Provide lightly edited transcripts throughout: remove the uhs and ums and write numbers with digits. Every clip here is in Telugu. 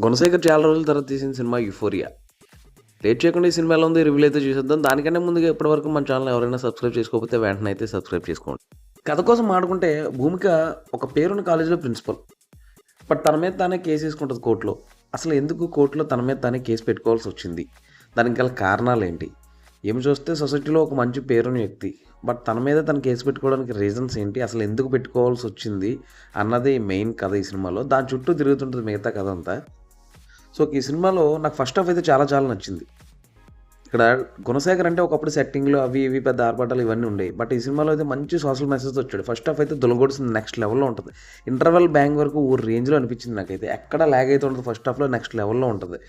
గుణశేఖర్ చాలా రోజుల తర్వాత తీసిన సినిమా 'యుఫోరియా'. లేట్ చేయకుండా ఈ సినిమా ఎలా ఉంది రివ్యూలు అయితే చూసేద్దాం. దానికంటే ముందుగా ఇప్పటివరకు మన ఛానల్ ఎవరైనా సబ్స్క్రైబ్ చేసుకోకపోతే వెంటనే అయితే సబ్స్క్రైబ్ చేసుకోండి. కథ కోసం మాట్లాడుకుంటే భూమిక ఒక పేరున్న కాలేజీలో ప్రిన్సిపల్. బట్ తన మీద తానే కేసు వేసుకుంటుంది కోర్టులో. అసలు ఎందుకు కోర్టులో తన మీద తానే కేసు పెట్టుకోవాల్సి వచ్చింది? దానికి గల కారణాలు ఏంటి? ఏమి చూస్తే సొసైటీలో ఒక మంచి పేరున్న వ్యక్తి. బట్ తన మీద తను కేసు పెట్టుకోవడానికి రీజన్స్ ఏంటి? అసలు ఎందుకు పెట్టుకోవాల్సి వచ్చింది అన్నది మెయిన్ కథ ఈ సినిమాలో. దాని చుట్టూ తిరుగుతుంటుంది మిగతా కథ అంతా. సో ఈ సినిమాలో నాకు ఫస్ట్ హాఫ్ అయితే చాలా చాలా నచ్చింది. ఇక్కడ గుణశేఖర్ అంటే ఒకప్పుడు సెట్టింగ్లు అవి ఇవి పెద్ద ఆర్భాటాలు ఇవన్నీ ఉండేవి. బట్ ఈ సినిమాలో అయితే మంచి సోషల్ మెసేజ్ వచ్చాడు. ఫస్ట్ హాఫ్ అయితే దులగొడుతుంది, నెక్స్ట్ లెవెల్లో ఉంటుంది. ఇంటర్వెల్ బ్యాంగ్ వరకు ఓ రేంజ్లో అనిపించింది నాకైతే. ఎక్కడ ల్యాగ్ అయితే ఉంటుంది ఫస్ట్ హాఫ్లో, నెక్స్ట్ లెవెల్లో ఉంటుంది.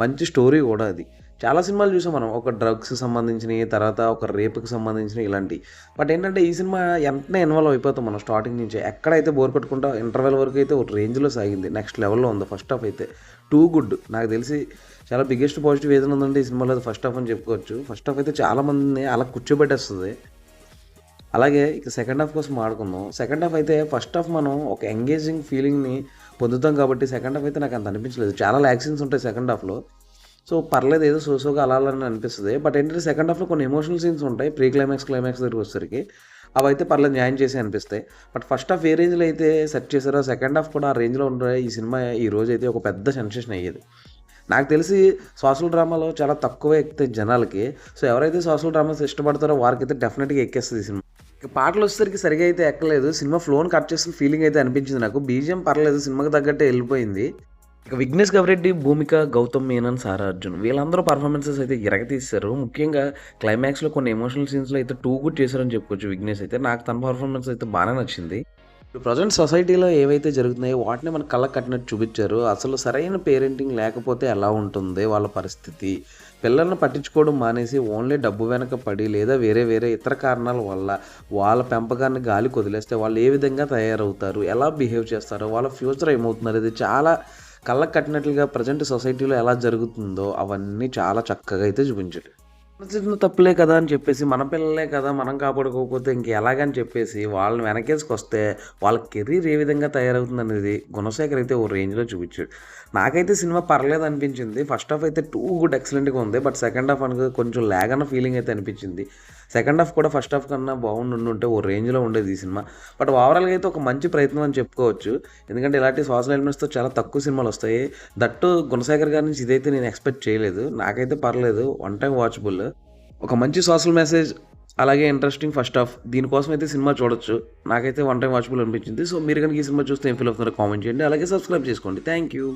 మంచి స్టోరీ కూడా అది. చాలా సినిమాలు చూసాం మనం, ఒక డ్రగ్స్కి సంబంధించినవి, తర్వాత ఒక రేపుకి సంబంధించినవి ఇలాంటివి. బట్ ఏంటంటే ఈ సినిమా వెంటనే ఇన్వాల్వ్ అయిపోతాం మనం స్టార్టింగ్ నుంచే. ఎక్కడైతే బోర్ కొట్టుకుంటా ఇంటర్వెల్ వరకు అయితే ఒక రేంజ్లో సాగింది. నెక్స్ట్ లెవెల్లో ఉంది ఫస్ట్ హాఫ్ అయితే. Too good. నాకు తెలిసి చాలా బిగ్గెస్ట్ పాజిటివ్ ఏదైనా ఉందంటే ఈ సినిమాలో అది ఫస్ట్ హాఫ్ అని చెప్పుకోవచ్చు. ఫస్ట్ హాఫ్ అయితే చాలా మందిని అలా కూర్చోబెట్టేస్తుంది. అలాగే ఇక సెకండ్ హాఫ్ కోసం ఆడుకుందాం. సెకండ్ హాఫ్ అయితే ఫస్ట్ హాఫ్ మనం ఒక ఎంగేజింగ్ ఫీలింగ్ని పొందుతాం కాబట్టి సెకండ్ హాఫ్ అయితే నాకు అంత అనిపించలేదు. చాలా యాక్షన్స్ ఉంటాయి సెకండ్ హాఫ్లో. సో పర్లేదు, ఏదో సోసోగా అలా అని అనిపిస్తుంది. బట్ ఏంటంటే సెకండ్ హాఫ్లో కొన్ని ఎమోషనల్ సీన్స్ ఉంటాయి. ప్రీ క్లైమాక్స్ దగ్గరికి వచ్చేసరికి అవి అయితే పర్లేదు న్యాయం చేసి అనిపిస్తాయి. బట్ ఫస్ట్ హాఫ్ ఏ రేంజ్లో అయితే సెట్ చేశారో సెకండ్ హాఫ్ కూడా ఆ రేంజ్లో ఉండే ఈ సినిమా ఈ రోజు అయితే ఒక పెద్ద సెన్సేషన్ అయ్యేది. నాకు తెలిసి సోషల్ డ్రామాలో చాలా తక్కువ ఎక్కుతాయి జనాలకి. సో ఎవరైతే సోషల్ డ్రామాస్ ఇష్టపడతారో వారికైతే డెఫినెట్గా ఎక్కేస్తుంది ఈ సినిమా. ఇక పాటలు వచ్చేసరికి సరిగా అయితే ఎక్కలేదు. సినిమా ఫ్లోని కట్ చేసిన ఫీలింగ్ అయితే అనిపించింది నాకు. బీజిఎం పర్లేదు, సినిమాకి తగ్గట్టే వెళ్ళిపోయింది. ఇక విఘ్నేష్ గవిరెడ్డి, భూమిక, గౌతమ్ మీనన్, సారా అర్జున్ వీళ్ళందరూ పర్ఫార్మెన్సెస్ అయితే ఇరగతీశారు. ముఖ్యంగా క్లైమాక్స్లో కొన్ని ఎమోషనల్ సీన్స్లో అయితే టూ గుడ్ చేశారని చెప్పుకోవచ్చు విఘ్నేష్ అయితే. నాకు తన పర్ఫార్మెన్స్ అయితే బాగానే నచ్చింది. ఇప్పుడు ప్రజెంట్ సొసైటీలో ఏవైతే జరుగుతున్నాయో వాటిని మన కళ్ళకు కట్టినట్టు చూపించారు. అసలు సరైన పేరెంటింగ్ లేకపోతే ఎలా ఉంటుంది వాళ్ళ పరిస్థితి, పిల్లల్ని పట్టించుకోవడం మానేసి ఓన్లీ డబ్బు వెనక పడి లేదా వేరే వేరే ఇతర కారణాల వల్ల వాళ్ళ పెంపకాన్ని గాలికి వదిలేస్తే వాళ్ళు ఏ విధంగా తయారవుతారు, ఎలా బిహేవ్ చేస్తారో, వాళ్ళ ఫ్యూచర్ ఏమవుతున్నారు, ఇది చాలా కళ్ళకు కట్టినట్లుగా ప్రజెంట్ సొసైటీలో ఎలా జరుగుతుందో అవన్నీ చాలా చక్కగా అయితే చూపించాడు. చిన్న తప్పులే కదా అని చెప్పేసి, మన పిల్లలే కదా మనం కాపాడుకోకపోతే ఇంకెలాగని చెప్పేసి వాళ్ళని వెనకేసుకొస్తే వాళ్ళ కెరీర్ ఏ విధంగా తయారవుతుంది అనేది గుణశేఖర్ అయితే ఓ రేంజ్లో చూపించాడు. నాకైతే సినిమా పర్లేదు అనిపించింది. ఫస్ట్ హాఫ్ అయితే టూ గుడ్ ఎక్సలెంట్గా ఉంది. బట్ సెకండ్ హాఫ్ అనగా కొంచెం ల్యాగ్ అన్న ఫీలింగ్ అయితే అనిపించింది. సెకండ్ హాఫ్ కూడా ఫస్ట్ హాఫ్ కన్నా బాగుండుంటే ఓ రేంజ్లో ఉండేది ఈ సినిమా. బట్ ఓవరాల్గా అయితే ఒక మంచి ప్రయత్నం అని చెప్పుకోవచ్చు. ఎందుకంటే ఇలాంటి సోషల్ ఎలిమెంట్స్తో చాలా తక్కువ సినిమాలు వస్తాయి. దట్టు గుణశేఖర్ గారి నుంచి ఇదైతే నేను ఎక్స్పెక్ట్ చేయలేదు. నాకైతే పర్లేదు, వన్ టైం వాచబుల్. ఒక మంచి సోషల్ మెసేజ్, అలాగే ఇంట్రెస్టింగ్ ఫస్ట్ హాఫ్, దీనికోసం అయితే సినిమా చూడొచ్చు. నాకైతే వన్ టైం వాచబుల్ అనిపించింది. సో మీరు కనుక ఈ సినిమా చూస్తే ఏం ఫీల్ అవుతున్నారో కామెంట్ చేయండి. అలాగే సబ్స్క్రైబ్ చేసుకోండి. Thank you.